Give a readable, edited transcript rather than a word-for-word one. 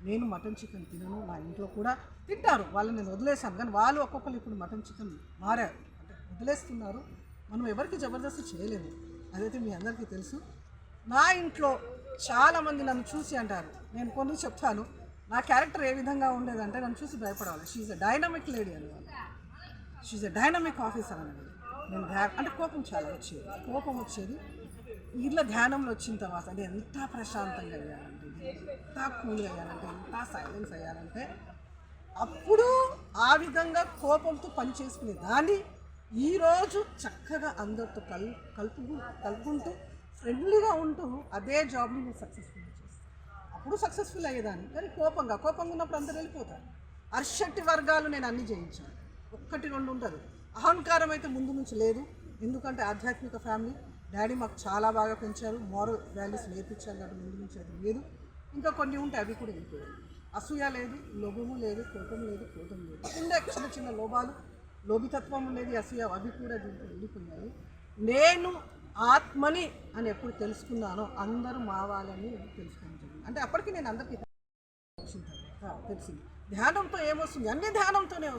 నేను mutton chicken తినను, మా ఇంట్లో కూడా తింటారు, వాళ్ళు నేను వదిలేశాను. కానీ వాళ్ళు ఒక్కొక్కరు ఇప్పుడు మటన్ చికెన్ మారారు, అంటే వదిలేస్తున్నారు. మనం ఎవరికి జబర్దస్త్ చేయలేము, అదైతే మీ అందరికీ తెలుసు. నా ఇంట్లో చాలామంది నన్ను చూసి అంటారు, నేను కొన్ని చెప్తాను, నా క్యారెక్టర్ ఏ విధంగా ఉండేదంటే నన్ను చూసి భయపడవాలి. షీఈ్ ఎ డైనమిక్ లేడీ అనేవాళ్ళు, షీఈ్ ఎ డైనమిక్ ఆఫీసర్ అనేవాళ్ళు. నేను అంటే కోపం చాలా వచ్చేది, కోపం వచ్చేది. ఇట్లా ధ్యానంలో వచ్చిన తర్వాత అంటే ఎంత ప్రశాంతంగా అయ్యానంటే, ఎంత కూల్గా అయ్యానంటే, ఎంత సైలెన్స్ అయ్యానంటే, అప్పుడు ఆ విధంగా కోపంతో పని చేసుకునే దాన్ని ఈరోజు చక్కగా అందరితో కలుపుకుంటూ ఫ్రెండ్లీగా ఉంటూ అదే జాబ్ని నేను సక్సెస్ఫుల్గా చేస్తాను. అప్పుడు సక్సెస్ఫుల్ అయ్యేదాన్ని, కానీ కోపంగా ఉన్నప్పుడు అందరు వెళ్ళిపోతారు. అర్షట్టి వర్గాలు నేను అన్నీ జయించాను, 1-2 ఉండదు. అహంకారం అయితే ముందు నుంచి లేదు, ఎందుకంటే ఆధ్యాత్మిక ఫ్యామిలీ, డాడీ మాకు చాలా బాగా పెంచారు, మోరల్ వాల్యూస్ నేర్పించారు కాబట్టి ముందు నుంచి అది లేదు. ఇంకా కొన్ని ఉంటాయి, అవి కూడా వెళ్ళిపోయాయి. అసూయ లేదు, లోభము లేదు, కోపం లేదు, క్రోధం లేదు. ఉండే చిన్న లోభాలు, లోభితత్వం ఉండేది, అసూయ, అవి కూడా దీంట్లో వెళ్ళిపోయాయి. నేను ఆత్మని అని ఎప్పుడు తెలుసుకున్నానో అందరూ మావాలని తెలుసుకోవడం జరిగింది. అంటే అప్పటికి నేను అందరికీ తెలిసింది. ధ్యానంతో ఏమొస్తుంది, అన్ని ధ్యానంతోనే వస్తుంది.